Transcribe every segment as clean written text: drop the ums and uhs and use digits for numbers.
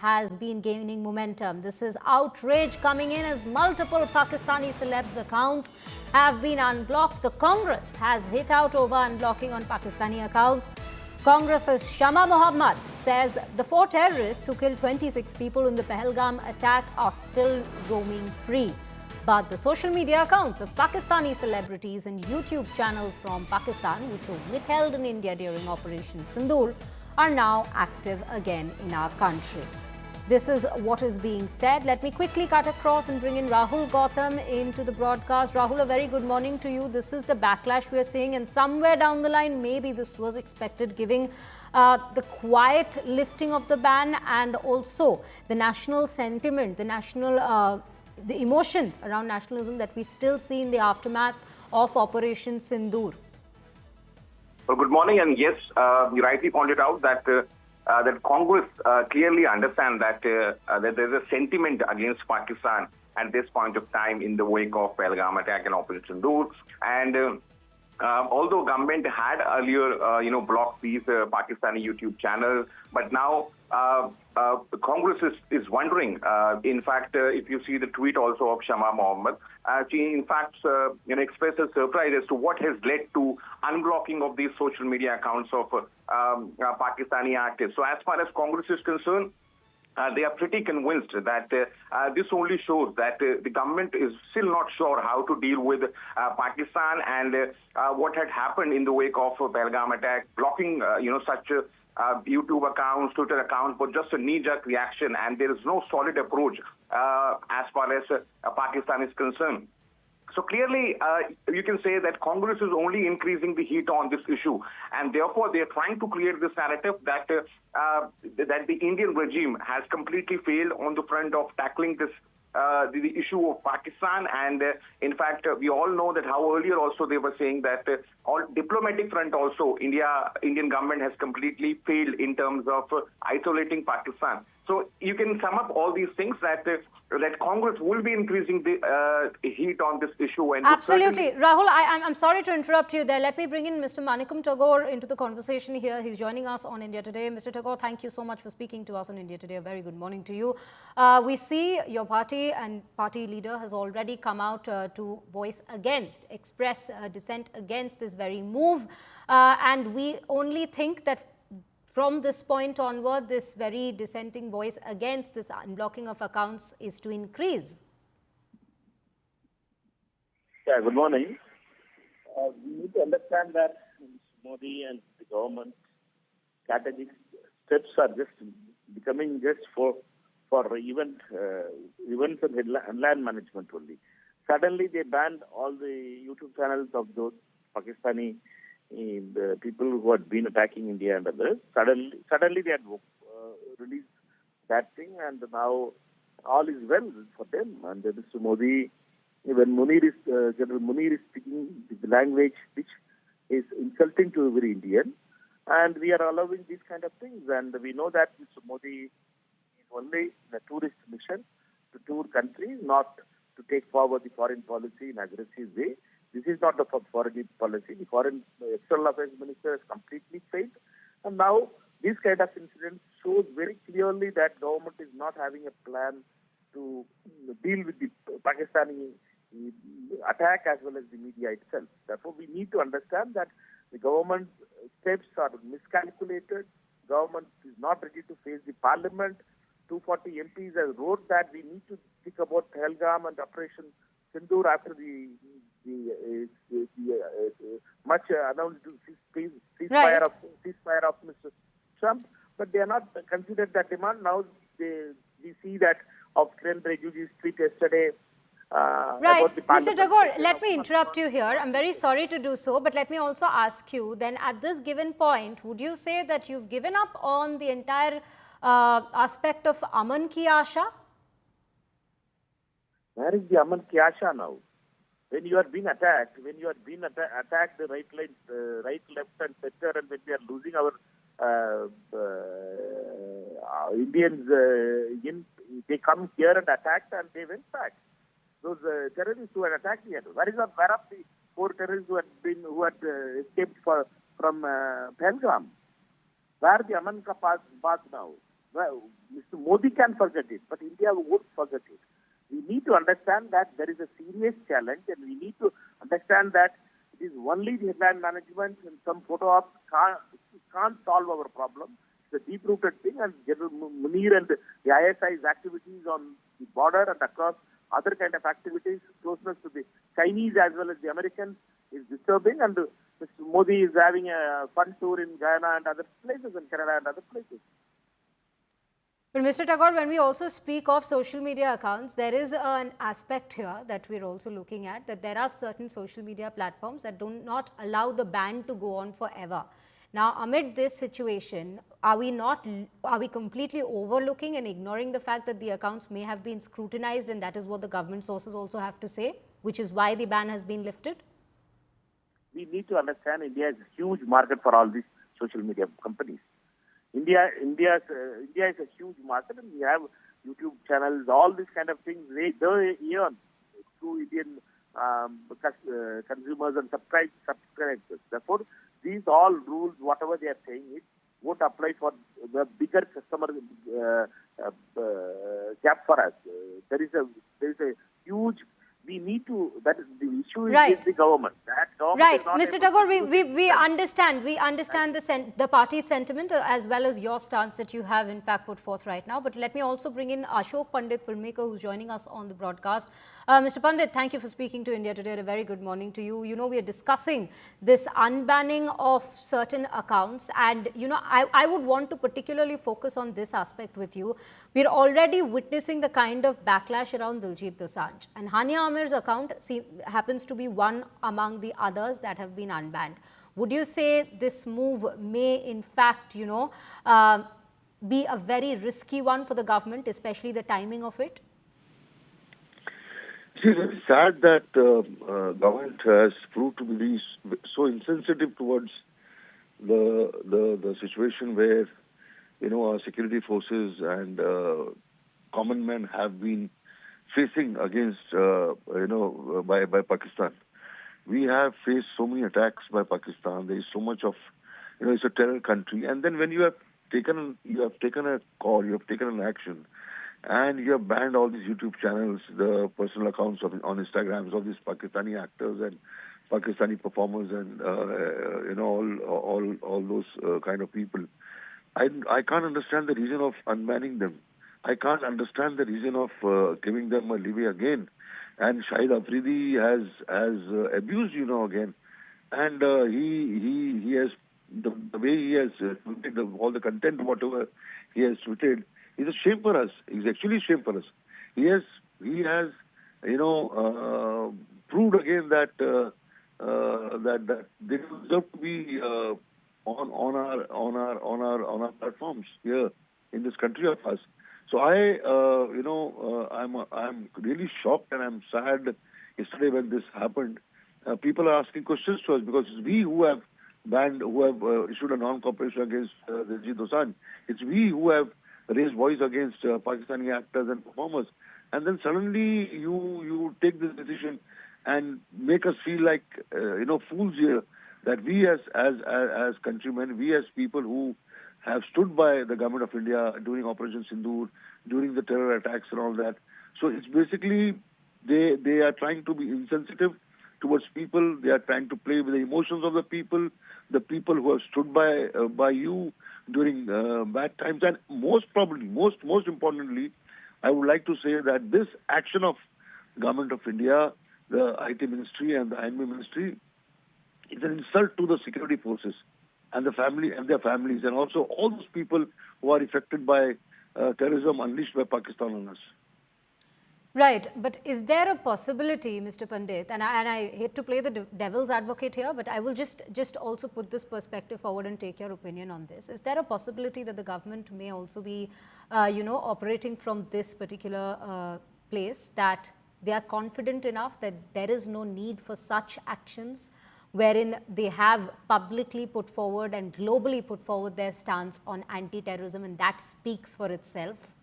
has been gaining momentum. This is outrage coming in as multiple Pakistani celebs accounts have been unblocked. The Congress has hit out over unblocking on Pakistani accounts. Congress's Shama Mohammad says the 4 terrorists who killed 26 people in the Pahalgam attack are still roaming free. But the social media accounts of Pakistani celebrities and YouTube channels from Pakistan, which were withheld in India during Operation Sindoor, are now active again in our country. This is what is being said. Let me quickly cut across and bring in Rahul Gautam into the broadcast. Rahul, a very good morning to you. This is the backlash we are seeing, and somewhere down the line, maybe this was expected, giving the quiet lifting of the ban and also the national sentiment, the emotions around nationalism that we still see in the aftermath of Operation Sindoor. Well, good morning, and yes, you rightly pointed out that that Congress clearly understand that that there's a sentiment against Pakistan at this point of time in the wake of Pahalgam attack and Operation Sindoor. And although government had earlier, blocked these Pakistani YouTube channels, but now Congress is wondering. In fact, if you see the tweet also of Shama Mohammad, she in fact expressed her surprise as to what has led to unblocking of these social media accounts of Pakistani activists. So as far as Congress is concerned, they are pretty convinced that this only shows that the government is still not sure how to deal with Pakistan and what had happened in the wake of Pahalgam attack. Blocking, such YouTube accounts, Twitter accounts, was just a knee-jerk reaction, and there is no solid approach as far as Pakistan is concerned. So clearly, you can say that Congress is only increasing the heat on this issue, and therefore they are trying to create this narrative that that the Indian regime has completely failed on the front of tackling this the issue of Pakistan. And in fact, we all know that how earlier also they were saying that on diplomatic front also Indian government has completely failed in terms of isolating Pakistan. So you can sum up all these things that that Congress will be increasing the heat on this issue. And absolutely. Rahul, I'm sorry to interrupt you there. Let me bring in Mr. Manickam Tagore into the conversation here. He's joining us on India Today. Mr. Tagore, thank you so much for speaking to us on India Today. A very good morning to you. We see your party and party leader has already come out to voice against, express dissent against this very move. And we only think that from this point onward, this very dissenting voice against this unblocking of accounts is to increase. Yeah, good morning. We need to understand that Modi and the government strategic steps are just becoming just for events and land management only. Suddenly, they banned all the YouTube channels of those Pakistani the people who had been attacking India and others. Suddenly they had released that thing, and now all is well for them. And Mr. Modi, when General Munir is speaking the language which is insulting to every Indian, and we are allowing these kind of things. And we know that Mr. Modi is only in a tourist mission to tour countries, not to take forward the foreign policy in aggressive way. This is not the foreign policy. The foreign external affairs minister has completely failed. And now this kind of incident shows very clearly that government is not having a plan to deal with the Pakistani attack as well as the media itself. Therefore, we need to understand that the government steps are miscalculated. Government is not ready to face the parliament. 240 MPs have wrote that we need to think about Pahalgam and Operation Sindoor after the much announced ceasefire of Mr. Trump, but they are not considered that demand. Now we see that of Kiran Rejiju's tweet yesterday. Right. Mr. Tagore, let me interrupt you here. I'm very sorry to do so, but let me also ask you, then at this given point, would you say that you've given up on the entire aspect of Aman Ki Asha? Where is the Aman Ki Asha now? When you are being attacked, attacked the right, left, and center, and when we are losing our Indians, they come here and attacked, and they went back. Those terrorists who had attacked here, where are the 4 terrorists who had escaped from Pahalgam? Where the Aman Ka Baat now? Well, Mr. Modi can forget it, but India won't forget it. We need to understand that there is a serious challenge, and we need to understand that it is only the headline management and some photo ops can't solve our problem. It's a deep-rooted thing, and General Munir and the ISI's activities on the border and across other kind of activities, closeness to the Chinese as well as the Americans, is disturbing. And Mr. Modi is having a fun tour in Guyana and other places, in Canada and other places. But Mr. Tagore, when we also speak of social media accounts, there is an aspect here that we're also looking at, that there are certain social media platforms that do not allow the ban to go on forever. Now, amid this situation, are we completely overlooking and ignoring the fact that the accounts may have been scrutinized, and that is what the government sources also have to say, which is why the ban has been lifted? We need to understand India is a huge market for all these social media companies. India is a huge market, and we have YouTube channels, all these kind of things. They earn through Indian consumers and subscribers. Therefore, these all rules, whatever they are saying, it won't apply for the bigger customer gap for us. There is a huge. We need to. That is the issue. Is the government. That government right, is not Mr. Tagore. We understand. We understand the party's sentiment as well as your stance that you have in fact put forth right now. But let me also bring in Ashok Pandit, filmmaker, who's joining us on the broadcast. Mr. Pandit, thank you for speaking to India Today. A very good morning to you. You know, we are discussing this unbanning of certain accounts, and you know, I would want to particularly focus on this aspect with you. We're already witnessing the kind of backlash around Diljit Dosanjh, and Hania Amir's account happens to be one among the others that have been unbanned. Would you say this move may in fact, you know, be a very risky one for the government, especially the timing of it? It is very sad that government has proved to be so insensitive towards the situation where, you know, our security forces and common men have been facing against, by Pakistan. We have faced so many attacks by Pakistan. There is so much of, you know, it's a terror country. And then when you have taken a call, you have taken an action, and you have banned all these YouTube channels, the personal accounts on Instagrams of these Pakistani actors and Pakistani performers, and all those kind of people. I can't understand the reason of unbanning them. I can't understand the reason of giving them a leeway again. And Shahid Afridi has abused, you know, again, and he has the way he has tweeted all the content, whatever he has tweeted, is a shame for us. It's actually a shame for us. He has proved again that that they deserve to be on our platforms here in this country of us. So I'm really shocked, and I'm sad. Yesterday when this happened, people are asking questions to us because it's we who have issued a non-cooperation against Diljit Dosanjh. It's we who have raised voice against Pakistani actors and performers. And then suddenly you take this decision and make us feel like fools here. That we as countrymen, we as people who have stood by the government of India during Operation Sindoor, during the terror attacks and all that. So it's basically they are trying to be insensitive towards people. They are trying to play with the emotions of the people who have stood by you during bad times. And most importantly, I would like to say that this action of government of India, the IT ministry and the INB ministry, is an insult to the security forces and the family and their families, and also all those people who are affected by terrorism unleashed by Pakistan on us. Right, but is there a possibility, Mr. Pandit, and I hate to play the devil's advocate here, but I will just also put this perspective forward and take your opinion on this. Is there a possibility that the government may also be, operating from this particular place, that they are confident enough that there is no need for such actions, wherein they have publicly put forward and globally put forward their stance on anti-terrorism, and that speaks for itself?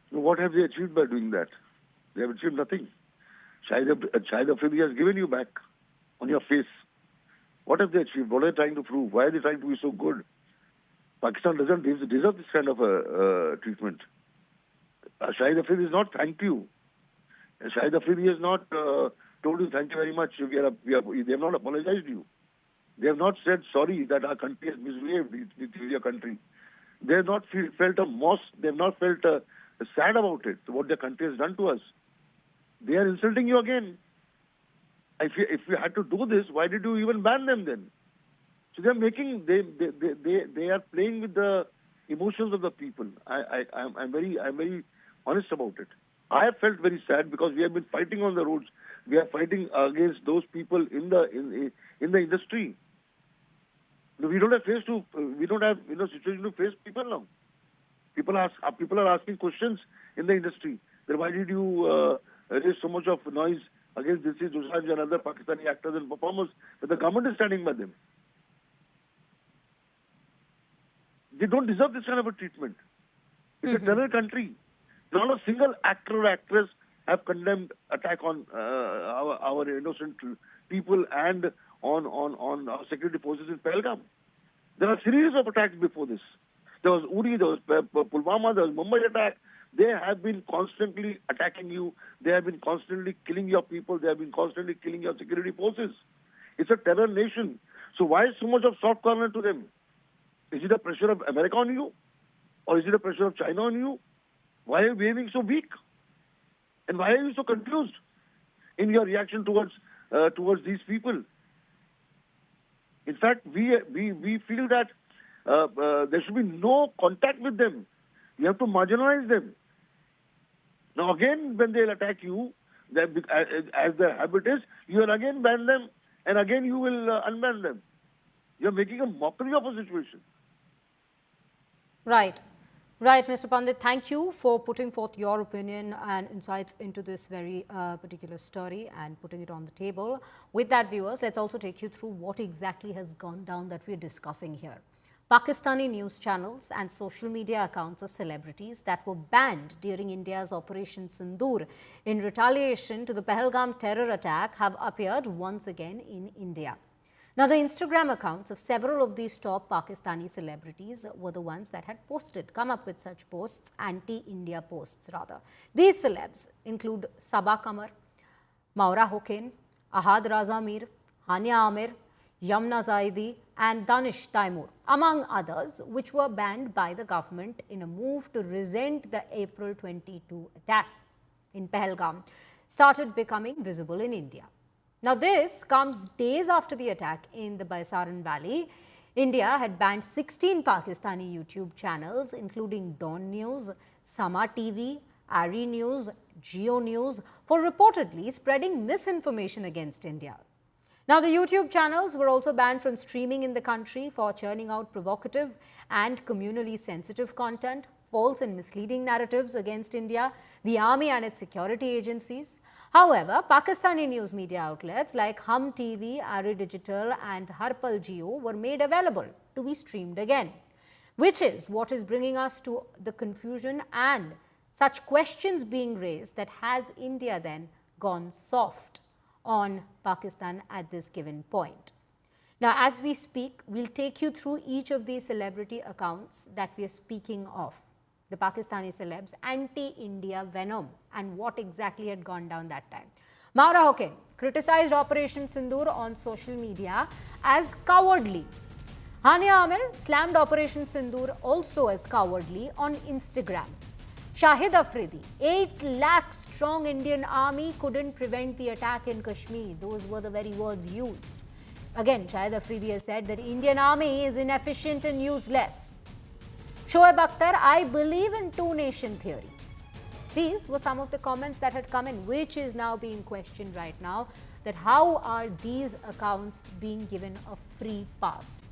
What have they achieved by doing that? They have achieved nothing. Shahid Afridi has given you back on your face. What have they achieved? What are they trying to prove? Why are they trying to be so good? Pakistan doesn't deserve this kind of treatment. Shahid Afridi has not thanked you. Shahid Afridi has not told you thank you very much. They have not apologized to you. They have not said sorry that our country has misbehaved with your country. They have not felt remorse. They have not felt sad about it, what their country has done to us. They are insulting you again. If you had to do this, why did you even ban them then? So they are playing with the emotions of the people. I'm very honest about it. I have felt very sad because we have been fighting on the roads. We are fighting against those people in the industry. We don't have situation to face people now. People are asking questions in the industry. Then why did you raise so much of noise against Dilsij Dosanjh and other Pakistani actors and performers? But the government is standing by them. They don't deserve this kind of a treatment. It's a terror country. Not a single actor or actress have condemned attack on our innocent people and on our security forces in Pahalgam. There are a series of attacks before this. There was Uri, there was Pulwama, there was Mumbai attack. They have been constantly attacking you. They have been constantly killing your people. They have been constantly killing your security forces. It's a terror nation. So why so much of soft corner to them? Is it the pressure of America on you? Or is it the pressure of China on you? Why are you behaving so weak? And why are you so confused in your reaction towards these people? In fact, we feel that there should be no contact with them. You have to marginalize them. Now again, when they'll attack you, as their habit is, you will again ban them and again you will unban them. You're making a mockery of a situation. Right. Right, Mr. Pandit, thank you for putting forth your opinion and insights into this very particular story and putting it on the table. With that, viewers, let's also take you through what exactly has gone down that we're discussing here. Pakistani news channels and social media accounts of celebrities that were banned during India's Operation Sindoor in retaliation to the Pahalgam terror attack have appeared once again in India. Now, the Instagram accounts of several of these top Pakistani celebrities were the ones that had come up with such posts, anti-India posts rather. These celebs include Sabah Kamar, Maura Hoken, Ahad Raza Mir, Hania Amir, Yamna Zaidi and Danish Taimur, among others, which were banned by the government in a move to resent the April 22 attack in Pahalgam, started becoming visible in India. Now, this comes days after the attack in the Baisaran Valley. India had banned 16 Pakistani YouTube channels, including Dawn News, Sama TV, Ari News, Geo News, for reportedly spreading misinformation against India. Now, the YouTube channels were also banned from streaming in the country for churning out provocative and communally sensitive content, false and misleading narratives against India, the army and its security agencies. However, Pakistani news media outlets like Hum TV, Ari Digital and Harpal Jio were made available to be streamed again, which is what is bringing us to the confusion and such questions being raised that has India then gone soft on Pakistan at this given point. Now, as we speak, we'll take you through each of these celebrity accounts that we are speaking of. The Pakistani celebs, anti-India venom, and what exactly had gone down that time. Maura Hoken criticized Operation Sindoor on social media as cowardly. Hania Amir slammed Operation Sindoor also as cowardly on Instagram. Shahid Afridi, 8 lakh strong Indian army couldn't prevent the attack in Kashmir. Those were the very words used. Again, Shahid Afridi has said that Indian army is inefficient and useless. Shoaib Akhtar, I believe in two-nation theory. These were some of the comments that had come in, which is now being questioned right now, that how are these accounts being given a free pass?